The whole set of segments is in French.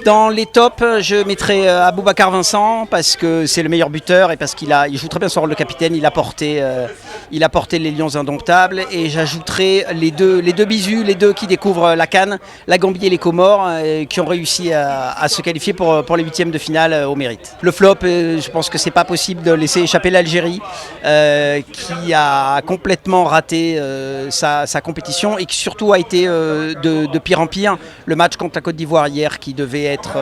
Dans les tops, je mettrai Aboubacar Vincent parce que c'est le meilleur buteur et parce il joue très bien son rôle de capitaine. Il a porté les Lions indomptables. Et j'ajouterai les deux bisous, les deux qui découvrent la CAN, la Gambie et les Comores, qui ont réussi à se qualifier pour les huitièmes de finale au mérite. Le flop, je pense que c'est pas possible de laisser échapper l'Algérie, qui a complètement raté sa compétition et qui surtout a été de pire en pire. Le match contre la Côte d'Ivoire hier, qui devait être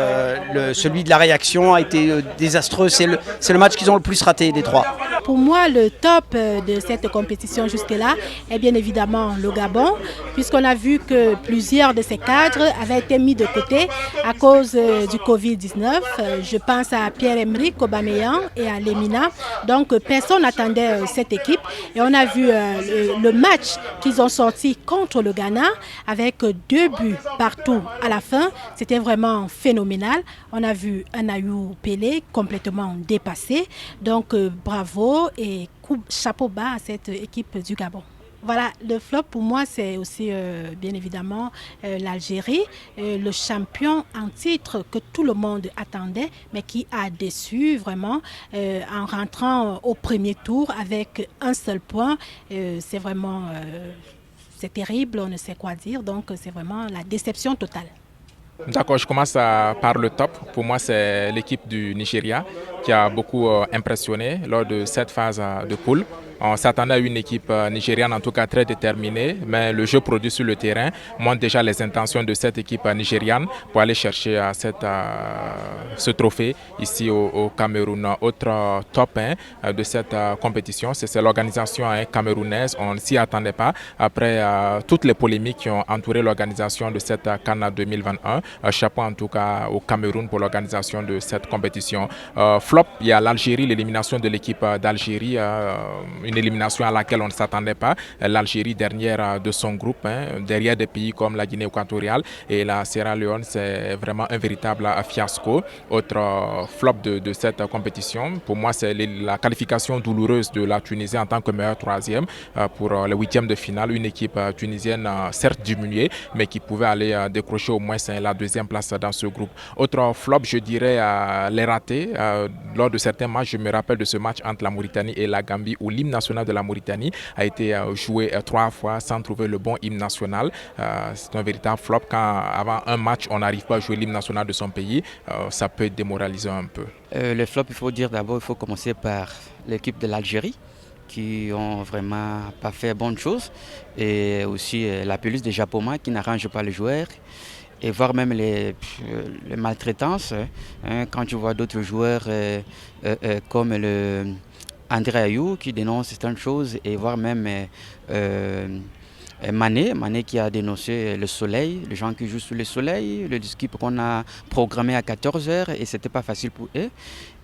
celui de la réaction, a été désastreux. C'est le match qu'ils ont le plus raté des trois. Pour moi, le top de cette compétition jusque-là est bien évidemment le Gabon, puisqu'on a vu que plusieurs de ces cadres avaient été mis de côté à cause du Covid-19. Je pense à Pierre-Emerick Aubameyang et à Lemina. Donc personne n'attendait cette équipe. Et on a vu le match qu'ils ont sorti contre le Ghana avec 2 buts partout à la fin. C'était vraiment phénoménal. On a vu un Ayou Pelé complètement dépassé. Donc bravo et chapeau bas à cette équipe du Gabon. Voilà, le flop pour moi c'est aussi bien évidemment l'Algérie, le champion en titre que tout le monde attendait mais qui a déçu vraiment en rentrant au premier tour avec un seul point. C'est vraiment c'est terrible, on ne sait quoi dire, donc c'est vraiment la déception totale. D'accord, je commence par le top. Pour moi, c'est l'équipe du Nigeria qui a beaucoup impressionné lors de cette phase de poule. On s'attendait à une équipe nigériane en tout cas très déterminée, mais le jeu produit sur le terrain montre déjà les intentions de cette équipe nigériane pour aller chercher ce trophée ici au Cameroun. Autre top 1 de cette compétition, c'est l'organisation camerounaise. On ne s'y attendait pas après toutes les polémiques qui ont entouré l'organisation de cette CAN 2021. Chapeau en tout cas au Cameroun pour l'organisation de cette compétition. Flop, il y a l'Algérie, l'élimination de l'équipe d'Algérie. Une élimination à laquelle on ne s'attendait pas. L'Algérie dernière de son groupe, derrière des pays comme la Guinée équatoriale et la Sierra Leone, c'est vraiment un véritable fiasco. Autre flop de cette compétition, pour moi, c'est la qualification douloureuse de la Tunisie en tant que meilleur troisième pour le huitième de finale. Une équipe tunisienne certes diminuée, mais qui pouvait aller décrocher au moins la deuxième place dans ce groupe. Autre flop, je dirais les ratés. Lors de certains matchs, je me rappelle de ce match entre la Mauritanie et la Gambie où l'hymne national de la Mauritanie a été joué 3 fois sans trouver le bon hymne national. C'est un véritable flop quand avant un match on n'arrive pas à jouer l'hymne national de son pays. Ça peut démoraliser un peu. Le flop, il faut dire d'abord, il faut commencer par l'équipe de l'Algérie qui ont vraiment pas fait bonne chose et aussi la pelouse de Japoma qui n'arrange pas les joueurs. Et voir même les maltraitances, quand tu vois d'autres joueurs comme André Ayou qui dénonce certaines choses et voir même Mané qui a dénoncé le soleil, les gens qui jouent sous le soleil, le skip qu'on a programmé à 14h et c'était pas facile pour eux.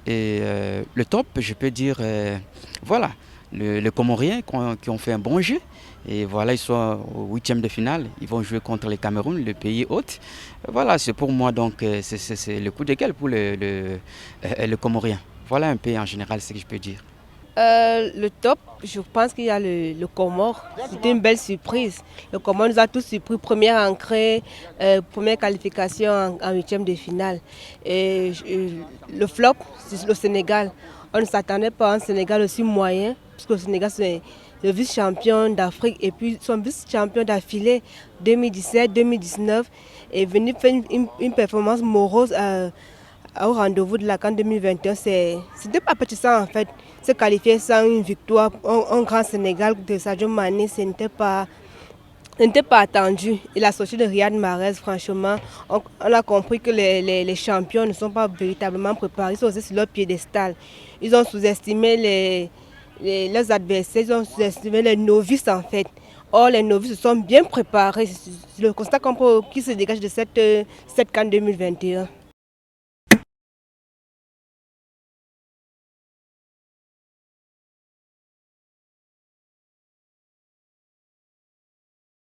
Et le top, je peux dire, voilà, les Comoriens qui ont fait un bon jeu. Et voilà, ils sont au 8e de finale. Ils vont jouer contre le Cameroun, le pays hôte. Voilà, c'est pour moi donc c'est le coup de gueule pour le Comorien. Voilà un peu en général ce que je peux dire. Le top, je pense qu'il y a le Comore. C'était une belle surprise. Le Comore nous a tous surpris. Première entrée, première qualification en 8e de finale. Et le flop, c'est le Sénégal. On ne s'attendait pas à un Sénégal aussi moyen, parce que le Sénégal c'est le vice-champion d'Afrique et puis son vice-champion d'affilée 2017-2019 est venu faire une performance morose au rendez-vous de la CAN 2021. C'était pas appétissant en fait. Se qualifier sans une victoire, un grand Sénégal de Sadio Mané, ce n'était pas attendu. Il a sorti de Riyad Mahrez, franchement. On a compris que les champions ne sont pas véritablement préparés, ils sont aussi sur leur piédestal. Ils ont sous-estimé leurs adversaires, ils ont sous-estimé les novices en fait. Or, les novices se sont bien préparés. C'est le constat qui se dégage de cette CAN 2021.